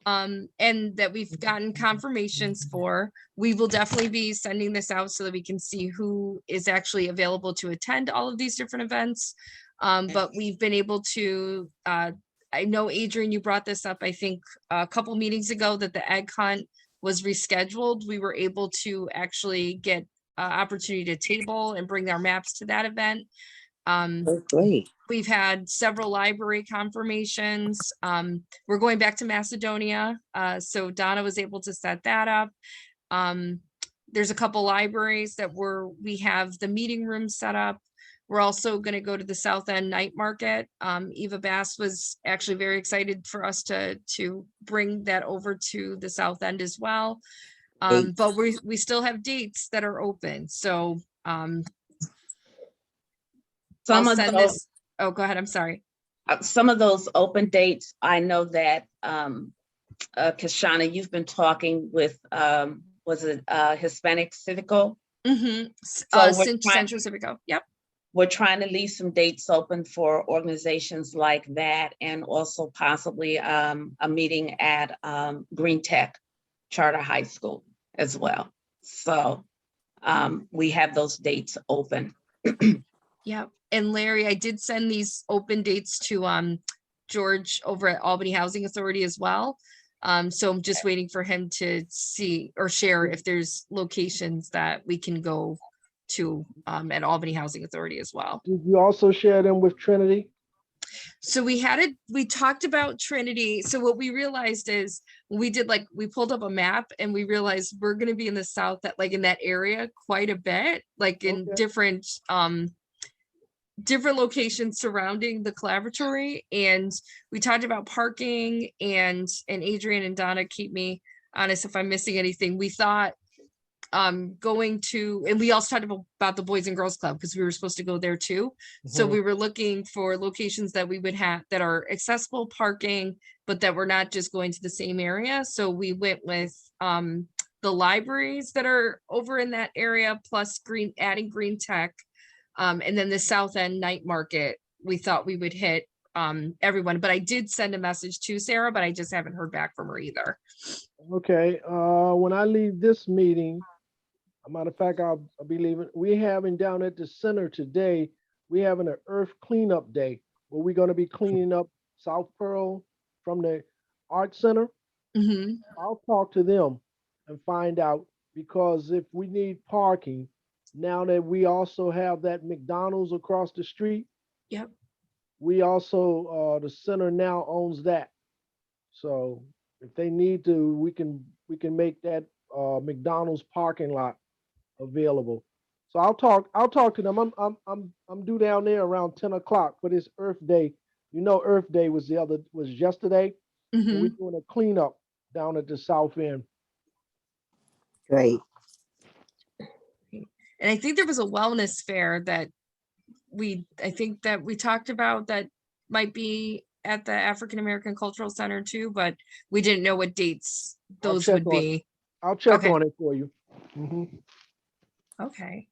And that we've gotten confirmations for. We will definitely be sending this out so that we can see who is actually available to attend all of these different events. But we've been able to, I know Adrian, you brought this up, I think a couple meetings ago, that the egg hunt was rescheduled. We were able to actually get opportunity to table and bring our maps to that event. Oh, great. We've had several library confirmations. We're going back to Macedonia. So Donna was able to set that up. There's a couple libraries that we have the meeting room set up. We're also going to go to the South End Night Market. Eva Bass was actually very excited for us to bring that over to the South End as well. But we still have dates that are open. So Some I'll of send those, this. Oh, go ahead. I'm sorry. some of those open dates, I know that Kashana, you've been talking with was it Hispanic Civico? Mm-hmm. So Central Civico. Yep. We're trying to leave some dates open for organizations like that, and also possibly a meeting at Green Tech Charter High School as well. So we have those dates open. Yep. And Larry, I did send these open dates to George over at Albany Housing Authority as well. So I'm just waiting for him to see or share if there's locations that we can go to at Albany Housing Authority as well. Did you also share them with Trinity? So we talked about Trinity. So what we realized is we pulled up a map and we realized we're going to be in the South, that like in that area quite a bit, like in different locations surrounding the collaboratory. And we talked about parking, and Adrian and Donna, keep me honest if I'm missing anything. We thought going to, and we also talked about the Boys and Girls Club because we were supposed to go there too. So we were looking for locations that we would have that are accessible parking, but that we're not just going to the same area. So we went with the libraries that are over in that area, plus adding Green Tech. And then the South End Night Market, we thought we would hit everyone, but I did send a message to Sarah, but I just haven't heard back from her either. Okay, when I leave this meeting, a matter of fact, I'll be leaving. We having down at the center today, we having an earth cleanup day where we're going to be cleaning up South Pearl from the art center. Mm-hmm. I'll talk to them and find out, because if we need parking, now that we also have that McDonald's across the street. Yep. We also, the center now owns that. So if they need to, we can make that McDonald's parking lot available. So I'll talk to them. I'm due down there around 10 o'clock for this Earth Day. You know, Earth Day was yesterday. Mm-hmm. So we're doing a cleanup down at the South End. Great. And I think there was a wellness fair that I think that we talked about that might be at the African American Cultural Center too, but we didn't know what dates those would be. I'll check Okay. on it for you. Okay.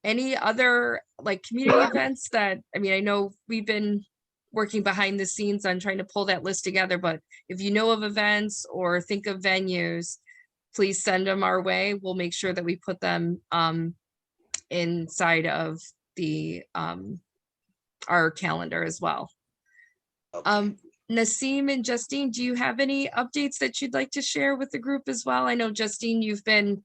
Any other like community events that, I mean, I know we've been working behind the scenes on trying to pull that list together, but if you know of events or think of venues, please send them our way. We'll make sure that we put them inside of the our calendar as well. Naseem and Justine, do you have any updates that you'd like to share with the group as well? I know, Justine, you've been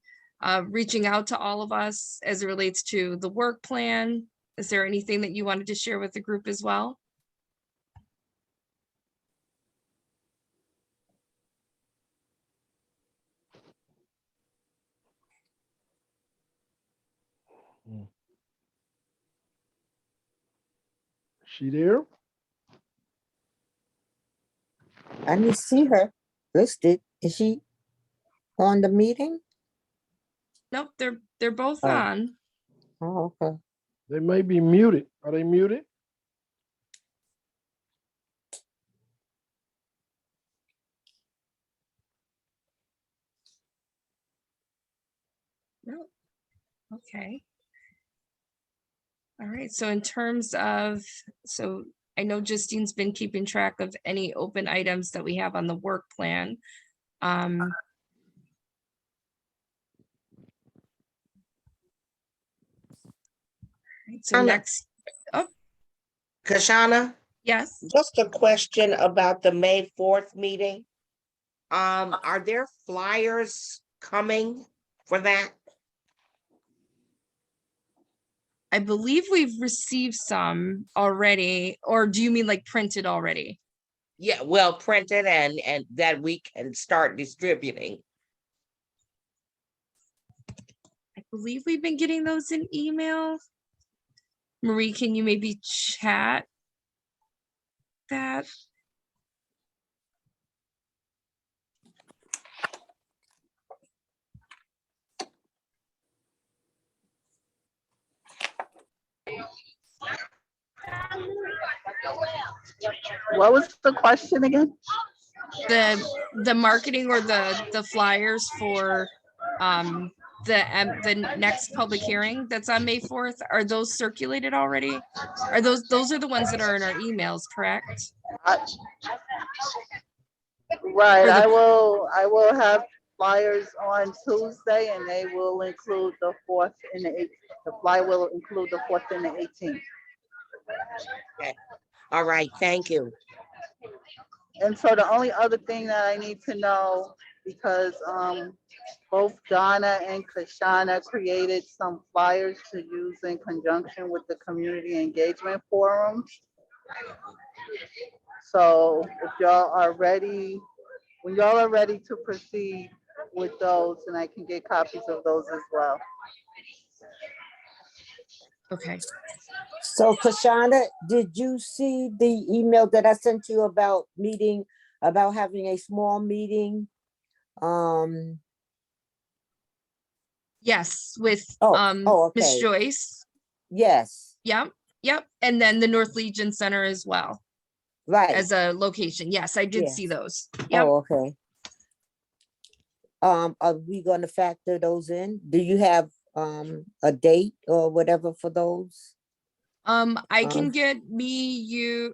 reaching out to all of us as it relates to the work plan. Is there anything that you wanted to share with the group as well? She there? I didn't see her listed. Is she? on the meeting? Nope, they're both Oh. on. Oh, okay. They may be muted. Are they muted? Nope. Okay. All right, so in terms of, so I know Justine's been keeping track of any open items that we have on the work plan. Right, so Anna. next, oh, Kashana, yes, just a question about the May 4th meeting. Are there flyers coming for that? I believe we've received some already, or do you mean like printed already? Yeah, well, printed and that we can start distributing. I believe we've been getting those in email. Marie, can you maybe chat that? What was the question again? The marketing or the flyers for the next public hearing that's on May 4th, are those circulated already? Are those are the ones that are in our emails, correct? I- Right, For the- I will have flyers on Tuesday and they will include the 4th and the 8th. The flyer will include the 4th and the 18th. All right, thank you. And so the only other thing that I need to know, because both Donna and Kashana created some flyers to use in conjunction with the community engagement forums. So if y'all are ready, when y'all are ready to proceed with those, and I can get copies of those as well. Okay, So Kashana, did you see the email that I sent you about having a small meeting? yes, with oh, Miss okay. Joyce. Yes, Yep, and then the North Legion Center as well right. as a location. Yes, I did Yes. see those. Yep. Oh, okay. Are we gonna factor those in? Do you have a date or whatever for those? I can get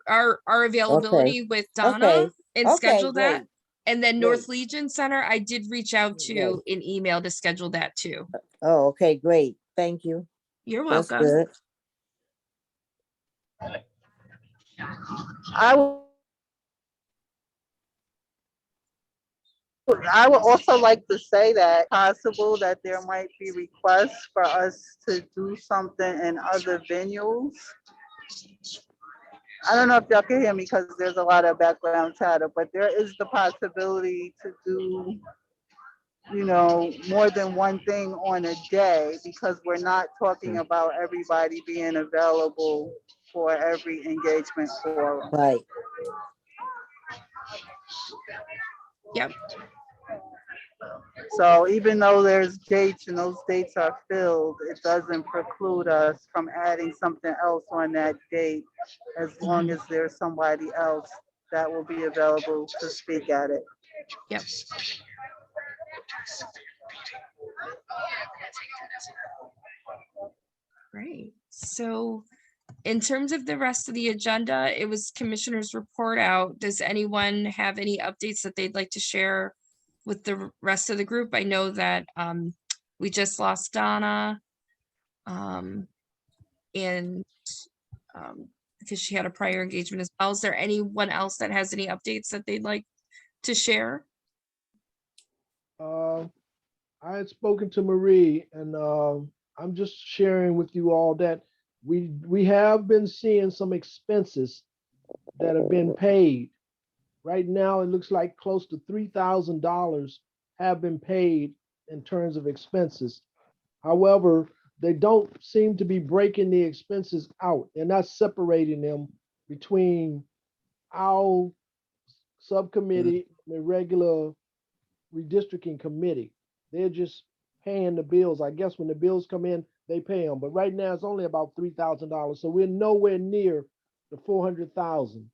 our availability with Donna Okay. and Okay, schedule that. great. And then North Great. Legion Center, I did reach out to Great. an email to schedule that too. Oh, okay, great. Thank you. You're That's welcome. good. I would also like to say that possible that there might be requests for us to do something in other venues. I don't know if y'all can hear me because there's a lot of background chatter, but there is the possibility to do, more than one thing on a day, because we're not talking about everybody being available for every engagement forum. Right. Yep. So even though there's dates and those dates are filled, it doesn't preclude us from adding something else on that date, as long as there's somebody else that will be available to speak at it. Yep. Great. So in terms of the rest of the agenda, it was commissioners report out. Does anyone have any updates that they'd like to share with the rest of the group? I know that we just lost Donna. And because she had a prior engagement as well. Is there anyone else that has any updates that they'd like to share? I had spoken to Marie, and I'm just sharing with you all that we have been seeing some expenses that have been paid. Right now, it looks like close to $3,000 have been paid in terms of expenses. However, they don't seem to be breaking the expenses out. They're not separating them between our subcommittee, the regular redistricting committee. They're just paying the bills. I guess when the bills come in, they pay them. But right now it's only about $3,000. So we're nowhere near the 400,000.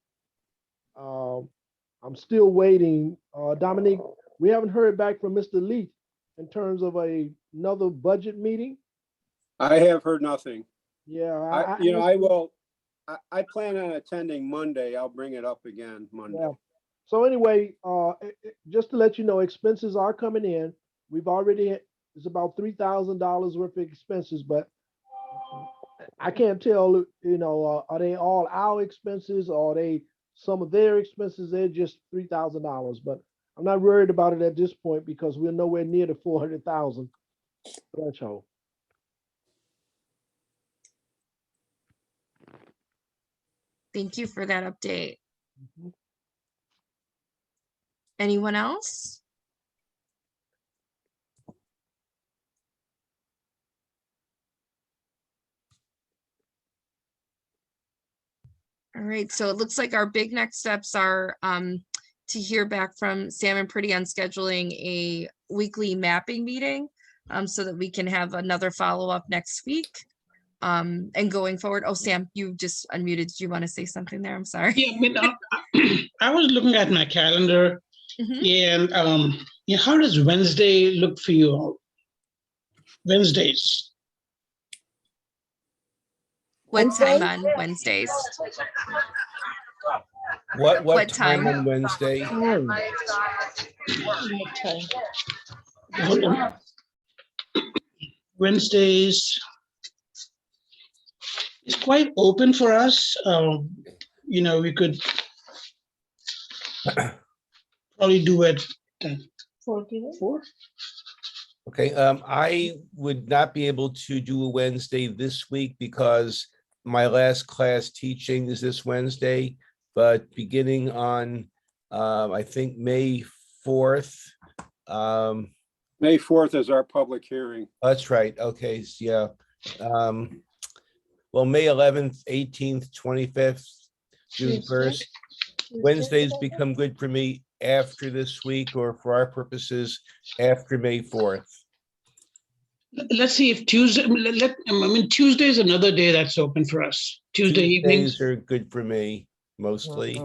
I'm still waiting. Dominique, we haven't heard back from Mr. Leith in terms of another budget meeting. I have heard nothing. Yeah, I plan on attending Monday. I'll bring it up again Monday. yeah. So anyway, just to let you know, expenses are coming in. We've already, it's about $3,000 worth of expenses, but I can't tell, are they all our expenses or are they some of their expenses? They're just $3,000, but I'm not worried about it at this point because we're nowhere near the 400,000 threshold. Thank you for that update. Mhm. Anyone else? All right, so it looks like our big next steps are to hear back from Sam and Pretty on scheduling a weekly mapping meeting so that we can have another follow-up next week. And going forward, oh, Sam, you just unmuted. Did you want to say something there? I'm sorry. Yeah, I mean, I was looking at my calendar and how does Wednesday look for you all? Wednesdays. What time Wednesday? on Wednesdays? What time? time on Wednesday? Hold on. Wednesdays. It's quite open for us. We could probably do it 4. Okay, I would not be able to do a Wednesday this week because my last class teaching is this Wednesday, but beginning on, I think, May 4th. May 4th is our public hearing. That's right. Okay, so yeah. Well, May 11th, 18th, 25th, June 1st. Wednesdays become good for me after this week, or for our purposes, after May 4th. Let's see if Tuesday, Tuesday is another day that's open for us. Tuesday evenings. Tuesdays are good for me, mostly.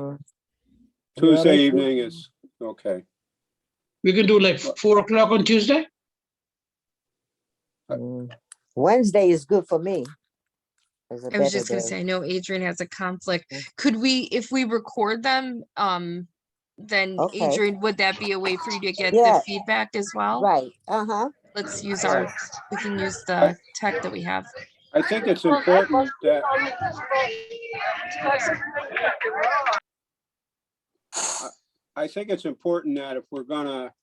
Tuesday evening is okay. We can do like 4 o'clock on Tuesday. Wednesday is good for me. I was just gonna say, I know Adrian has a conflict. Could we, if we record them, then Okay. Adrian, would that be a way for you to get Yeah. the feedback as well? Right, uh-huh. Let's use we can use the tech that we have. I think it's important that if we're gonna,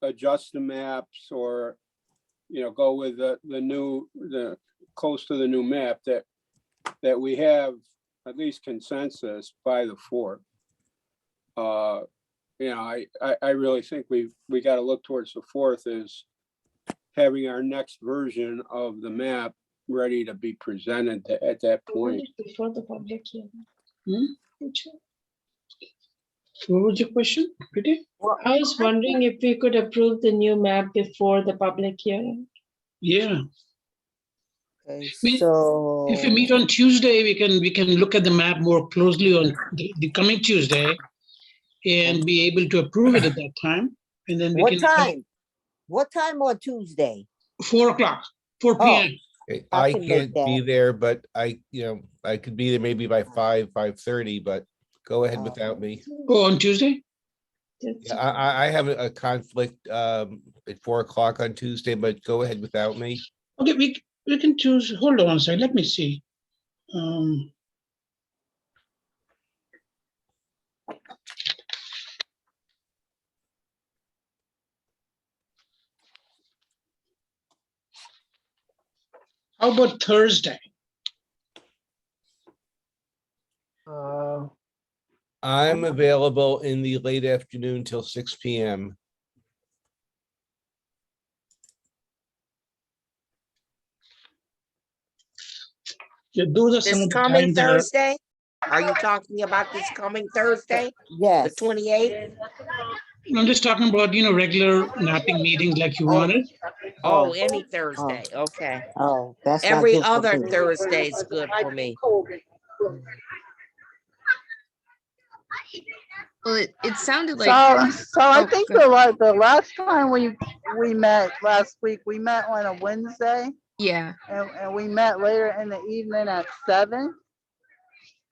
adjust the maps or, go with the close to the new map, that we have at least consensus by the 4th. I really think we got to look towards the 4th as having our next version of the map ready to be presented at that point. Before the public hearing. What was your question, Pretty? I was wondering if we could approve the new map before the public hearing. Yeah. Okay, mean, so. If we meet on Tuesday, we can look at the map more closely on the coming Tuesday and be able to approve it at that time. And then we What can. time? What time on Tuesday? 4 o'clock, 4 p.m. Okay, I I can make can't be that. there, but I could be there maybe by 5:30, but go ahead without me. Oh, on Tuesday? Yeah, I have a conflict at 4 o'clock on Tuesday, but go ahead without me. Okay, we can choose. Hold on one second. Let me see. How about Thursday? I'm available in the late afternoon till 6 p.m. Yeah, those are some This of the coming times that are. Thursday? Are you talking about this coming Thursday, the Yes. 28th? I'm just talking about, regular mapping meetings like you Oh. wanted. Oh, any Thursday, okay. Oh, that's not Every good for other me. Thursday is good for me. Well, it sounded like, So I Oh, think go the last time we met last week, we met on a Wednesday yeah, and we met later in the evening at 7.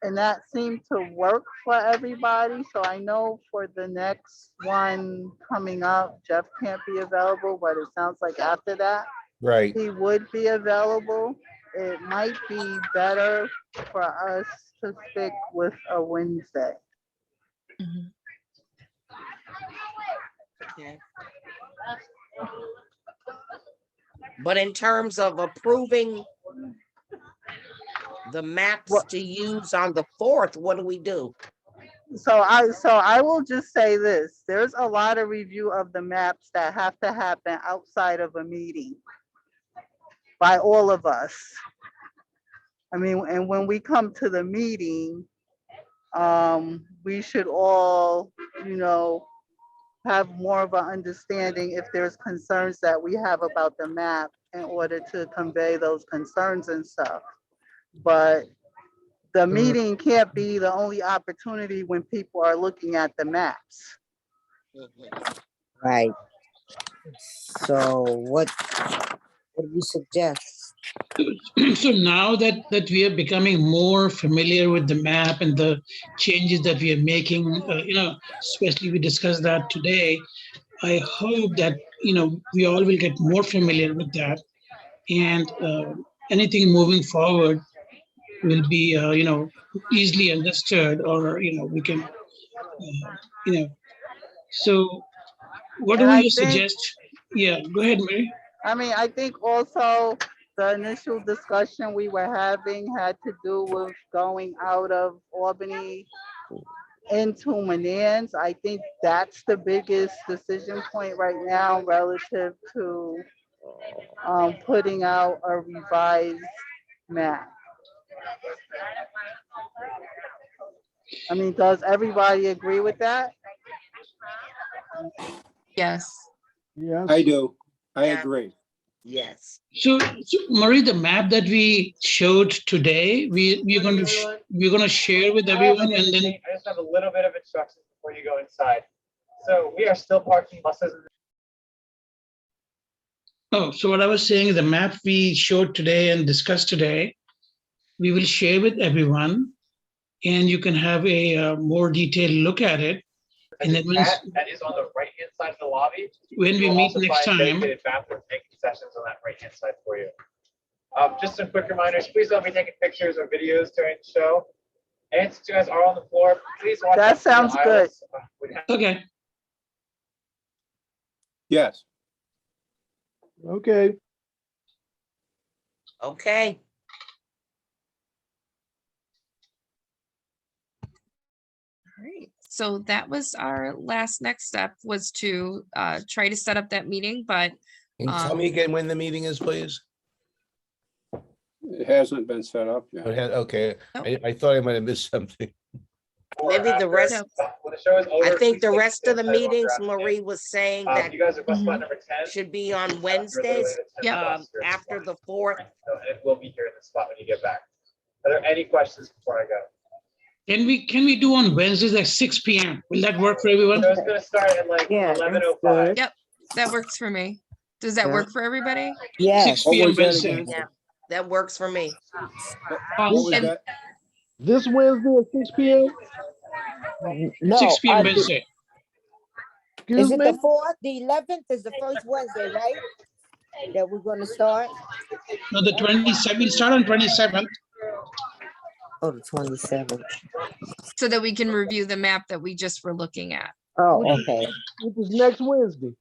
And that seemed to work for everybody. So I know for the next one coming up, Jeff can't be available, but it sounds like after that, Right. he would be available. It might be better for us to stick with a Wednesday. mhm. Okay. But in terms of approving the maps to use on the 4th, what do we do? So I will just say this, there's a lot of review of the maps that have to happen outside of a meeting by all of us. I mean, and when we come to the meeting, we should all, have more of an understanding if there's concerns that we have about the map in order to convey those concerns and stuff. But the meeting can't be the only opportunity when people are looking at the maps. Right. So what do you suggest? So now that we are becoming more familiar with the map and the changes that we are making, especially we discussed that today, I hope that, we all will get more familiar with that. And anything moving forward will be, easily understood, or, we can, so what do And I you think, suggest? Yeah, go ahead, Mary. I mean, I think also the initial discussion we were having had to do with going out of Albany into Manans. I think that's the biggest decision point right now relative to putting out a revised map. I mean, does everybody agree with that? Yes. Yes. I do. I Yeah. agree. Yes. So Marie, the map that we showed today, we're going to share with everyone, and then I just have a little bit of instructions before you go inside. So we are still parking buses. so what I was saying, the map we showed today and discussed today, we will share with everyone, and you can have a more detailed look at it. And then That is on the right-hand side of the lobby. when we You'll meet also next find time, dedicated bathrooms and concessions on that right-hand side for you. Just some quick reminders, please don't be taking pictures or videos during the show. And since you guys are on the floor, please watch. That sounds good. okay. Yes. Okay. Okay. All right. So that was our next step, was to try to set up that meeting, but And tell me again when the meeting is, please. It hasn't been set up yet. Okay, Nope. I thought I might have missed something. Maybe the rest, When the show is over, I think please the take rest of the sidewalk meetings, graphic. Marie was saying that You guys are bus spot Mhm. number 10. should be on Wednesdays, Yep. after the 4th. It will be here in the spot when you get back. Are there any questions before I go? Can we do on Wednesdays at 6 p.m.? Will that work for everyone? So it's gonna start at like Yeah, that's 11:05. good. Yep, that works for me. Does that Yeah. work for everybody? Yes. 6 What p.m. was that Wednesday. again? Yeah, that works for me. What was And- that? This Wednesday at 6 p.m. No. 6 p.m. Wednesday. Excuse Is it me. the 4th? The 11th is the first Wednesday, right? That we're gonna start? No, the 27th. We'll start on 27th. Oh, the 27th. So that we can review the map that we just were looking at. Oh, okay. Which is next Wednesday.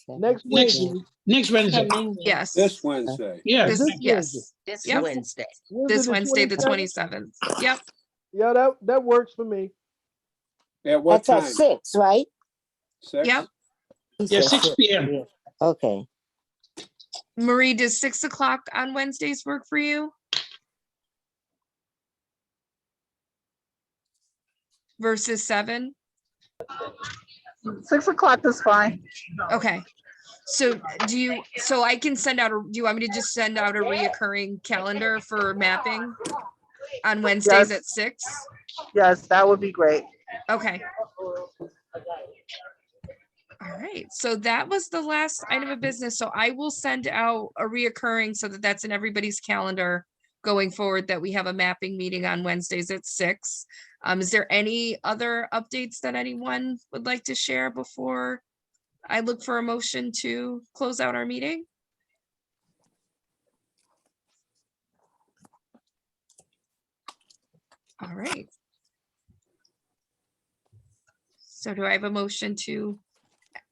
Next Next- Wednesday. Next Wednesday. Yes. This Wednesday. Yeah. This, This yes, This Yep. Wednesday. this Wednesday, the 27th? 27th. Yep. Yeah, that works for me. At what That's at time? 6, right? 6? Yep. He Yeah, said 6 p.m. Yeah. Okay. Marie, does 6 o'clock on Wednesdays work for you? versus 7? 6 o'clock is fine. Okay. So so I can send out, do you want me to just send out a reoccurring calendar for mapping on Wednesdays Yes. at 6? Yes, that would be great. Okay. All right, so that was the last item of business. So I will send out a reoccurring so that that's in everybody's calendar going forward, that we have a mapping meeting on Wednesdays at 6. Is there any other updates that anyone would like to share before I look for a motion to close out our meeting? All right. So do I have a motion to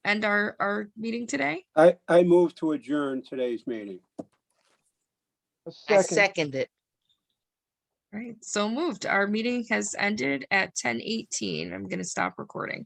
end our meeting today? I move to adjourn today's meeting. A I second. second it. All right, so moved. Our meeting has ended at 10:18. I'm going to stop recording.